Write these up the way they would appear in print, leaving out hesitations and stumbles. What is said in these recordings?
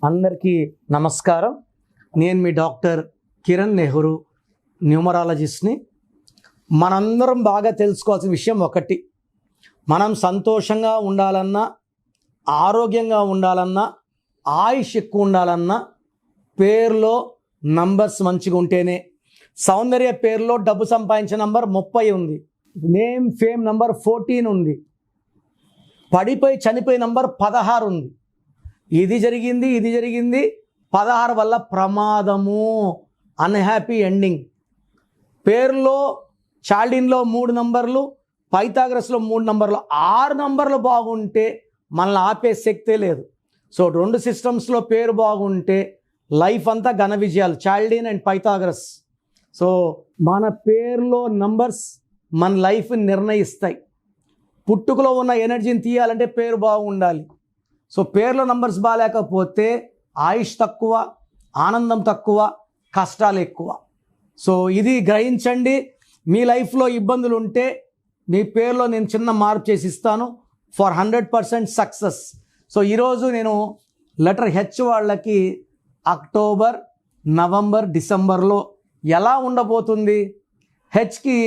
అందరికీ నమస్కారం. నేను మీ డాక్టర్ కిరణ్ నెహ్రూ, న్యూమరాలజిస్ట్ని. మనందరం బాగా తెలుసుకోవాల్సిన విషయం ఒకటి, మనం సంతోషంగా ఉండాలన్నా, ఆరోగ్యంగా ఉండాలన్నా, ఆయుష్ ఎక్కువ ఉండాలన్నా పేరులో నంబర్స్ మంచిగా ఉంటేనే. సౌందర్య పేరులో డబ్బు సంపాదించే నంబర్ 30 ఉంది, నేమ్ ఫేమ్ నంబర్ 14 ఉంది, పడిపోయి చనిపోయే నంబర్ 16 ఉంది. ఇది జరిగింది 16 వల్ల ప్రమాదము, అన్హ్యాపీ ఎండింగ్. పేరులో చాల్డిన్లో 3 నంబర్లు, పైథాగరస్లో 3 నంబర్లు, 6 నంబర్లు బాగుంటే మనల్ని ఆపే శక్తే లేదు. సో 2 సిస్టమ్స్లో పేరు బాగుంటే లైఫ్ అంతా ఘన విజయాలు, చాల్డిన్ అండ్ పైథాగరస్. సో మన పేరులో నంబర్స్ మన లైఫ్ని నిర్ణయిస్తాయి. పుట్టుకలో ఉన్న ఎనర్జీని తీయాలంటే పేరు బాగుండాలి. సో పేర్లో నంబర్స్ బాగాలేకపోతే ఆయుష్ తక్కువ, ఆనందం తక్కువ, కష్టాలు ఎక్కువ. సో ఇది గ్రహించండి. మీ లైఫ్లో ఇబ్బందులు ఉంటే మీ పేరులో నేను చిన్న మార్పు చేసి ఇస్తాను ఫర్ 100% సక్సెస్. సో ఈరోజు నేను లెటర్ హెచ్ వాళ్ళకి అక్టోబర్, నవంబర్, డిసెంబర్లో ఎలా ఉండబోతుంది. హెచ్కి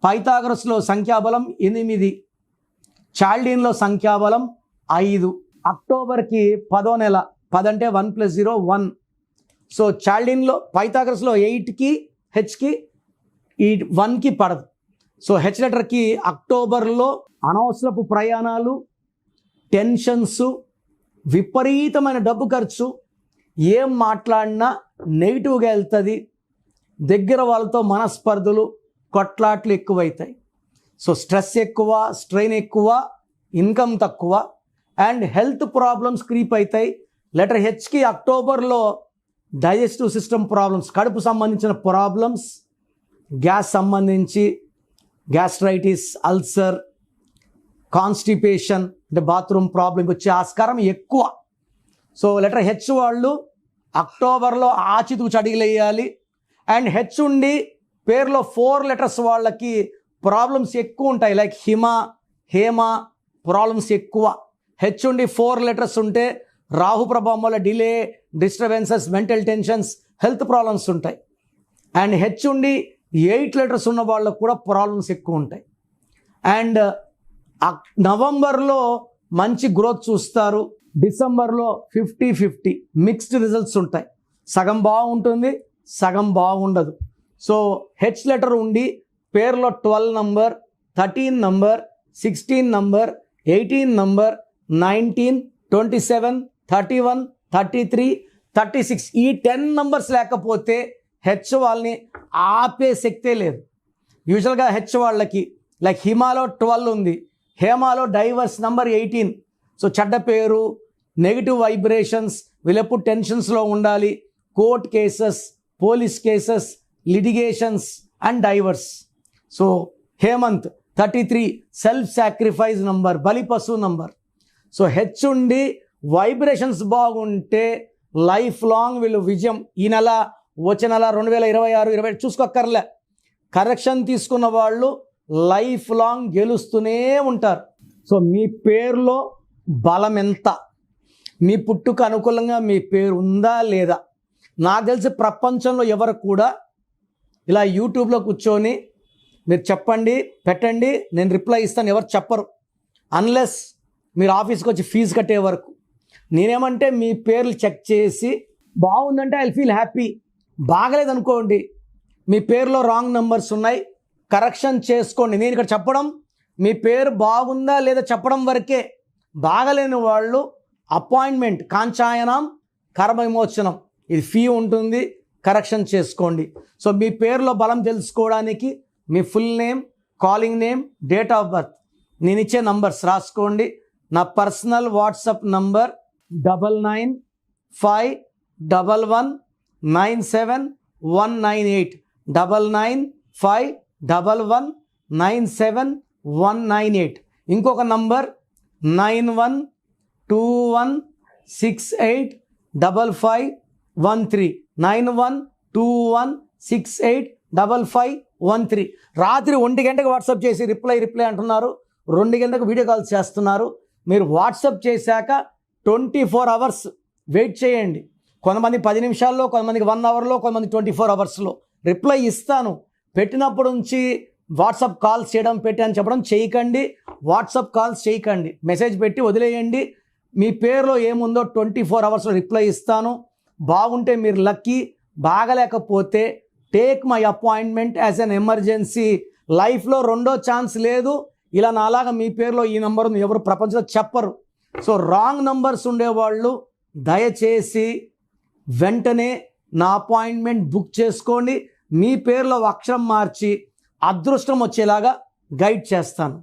పైథాగరస్లో సంఖ్యాబలం 8, చాల్డిన్లో సంఖ్యాబలం 5. అక్టోబర్కి 10వ నెల, 10 అంటే 1 + 0 1. సో చాల్డిన్లో పైథాగరస్లో 8కి హెచ్కి ఈ 1కి పడదు. సో హెచ్ లెటర్కి అక్టోబర్లో అనవసరపు ప్రయాణాలు, టెన్షన్స్, విపరీతమైన డబ్బు ఖర్చు, ఏం మాట్లాడినా నెగిటివ్గా వెళ్తుంది, దగ్గర వాళ్ళతో మనస్పర్ధలు, కొట్లాట్లు ఎక్కువవుతాయి. సో స్ట్రెస్ ఎక్కువ, స్ట్రెయిన్ ఎక్కువ, ఇన్కమ్ తక్కువ అండ్ హెల్త్ ప్రాబ్లమ్స్ క్రీప్ అవుతాయి. లెటర్ హెచ్కి అక్టోబర్లో డైజెస్టివ్ సిస్టమ్ ప్రాబ్లమ్స్, కడుపు సంబంధించిన ప్రాబ్లమ్స్, గ్యాస్ సంబంధించి గ్యాస్ట్రైటిస్, అల్సర్, కాన్స్టిపేషన్ అంటే బాత్రూమ్ ప్రాబ్లం వచ్చే ఆస్కారం ఎక్కువ. సో లెటర్ హెచ్ వాళ్ళు అక్టోబర్లో ఆచితూచి అడిగిలేయాలి. అండ్ హెచ్ ఉండి పేరులో 4 లెటర్స్ వాళ్ళకి ప్రాబ్లమ్స్ ఎక్కువ ఉంటాయి. లైక్ హిమ, హేమ ప్రాబ్లమ్స్ ఎక్కువ. హెచ్ ఉండి 4 లెటర్స్ ఉంటే రాహు ప్రభావం వల్ల delay, disturbances, mental tensions, health problems ఉంటాయి. అండ్ హెచ్ ఉండి 8 లెటర్స్ ఉన్న వాళ్ళకు కూడా ప్రాబ్లమ్స్ ఎక్కువ ఉంటాయి. అండ్ నవంబర్లో మంచి గ్రోత్ చూస్తారు, డిసెంబర్లో 50-50 మిక్స్డ్ రిజల్ట్స్ ఉంటాయి. సగం బాగుంటుంది, సగం బాగుండదు. సో హెచ్ లెటర్ ఉండి పేరులో 12 నంబర్, 13 నంబర్, 16 నంబర్, 18 నంబర్, 19, 27, 31, 33, 36 ఈ 10 నంబర్స్ లేకపోతే హెచ్ వాళ్ళని ఆపే శక్తే లేదు. యూజువల్గా హెచ్ వాళ్ళకి లైక్ హిమాలో 12 ఉంది, హేమాలో డైవర్స్ నంబర్ 18. సో చెడ్డ పేరు, నెగిటివ్ వైబ్రేషన్స్, వీళ్ళెప్పుడు టెన్షన్స్లో ఉండాలి, court cases, police cases, litigations and divorce. So Hemant 33 self sacrifice number, బలిపశు నంబర్. సో హెచ్ ఉండి వైబ్రేషన్స్ బాగుంటే లైఫ్ లాంగ్ వీళ్ళు విజయం. ఈ నెల, వచ్చే నెల 2026, 20 చూసుకోక్కర్లే, కరెక్షన్ తీసుకున్న వాళ్ళు లైఫ్ లాంగ్ గెలుస్తూనే ఉంటారు. సో మీ పేరులో బలం ఎంత, మీ పుట్టుకు అనుకూలంగా మీ పేరు ఉందా లేదా. నాకు తెలిసి ప్రపంచంలో ఎవరు కూడా ఇలా యూట్యూబ్లో కూర్చొని మీరు చెప్పండి, పెట్టండి, నేను రిప్లై ఇస్తాను ఎవరు చెప్పరు, అన్లెస్ మీరు ఆఫీస్కి వచ్చి ఫీజు కట్టే వరకు. నేనేమంటే మీ పేర్లు చెక్ చేసి బాగుందంటే ఐ ఫీల్ హ్యాపీ, బాగలేదనుకోండి మీ పేరులో రాంగ్ నెంబర్స్ ఉన్నాయి, కరెక్షన్ చేసుకోండి. నేను ఇక్కడ చెప్పడం మీ పేరు బాగుందా లేదా చెప్పడం వరకే. బాగలేని వాళ్ళు అపాయింట్మెంట్, కాంచాయనం, కర్మ విమోచనం, ఇది ఫీ ఉంటుంది, కరెక్షన్ చేసుకోండి. సో మీ పేరులో బలం తెలుసుకోవడానికి మీ full name, calling name, date of birth, నేను ఇచ్చే నంబర్స్ రాసుకోండి. నా పర్సనల్ వాట్సాప్ నంబర్ 9951197198, 9951197198. ఇంకొక నంబర్ 9121685513, 9121685513. రాత్రి 1 గంటకు వాట్సాప్ చేసి రిప్లై అంటున్నారు, 2 గంటలకు వీడియో కాల్స్ చేస్తున్నారు. మీరు వాట్సాప్ చేశాక 24 hours వెయిట్ చేయండి. కొంతమంది 10 నిమిషాల్లో, కొంతమందికి 1 అవర్లో, కొంతమంది 24 అవర్స్లో రిప్లై ఇస్తాను. పెట్టినప్పుడు నుంచి వాట్సాప్ కాల్స్ చేయడం అని చెప్పడం చేయకండి. వాట్సాప్ కాల్స్ చేయకండి. మెసేజ్ పెట్టి వదిలేయండి. మీ పేరులో ఏముందో 24 అవర్స్లో రిప్లై ఇస్తాను. బాగుంటే మీరు లక్కీ, బాగలేకపోతే take my appointment as an emergency. లైఫ్లో రెండో ఛాన్స్ లేదు. ఇలా నాలాగా మీ పేరులో ఈ నంబర్ ఎవరు ప్రపంచంలో చెప్పరు. సో రాంగ్ నంబర్స్ ఉండేవాళ్ళు దయచేసి వెంటనే నా అపాయింట్మెంట్ బుక్ చేసుకోండి. మీ పేరులో అక్షరం మార్చి అదృష్టం వచ్చేలాగా గైడ్ చేస్తాను.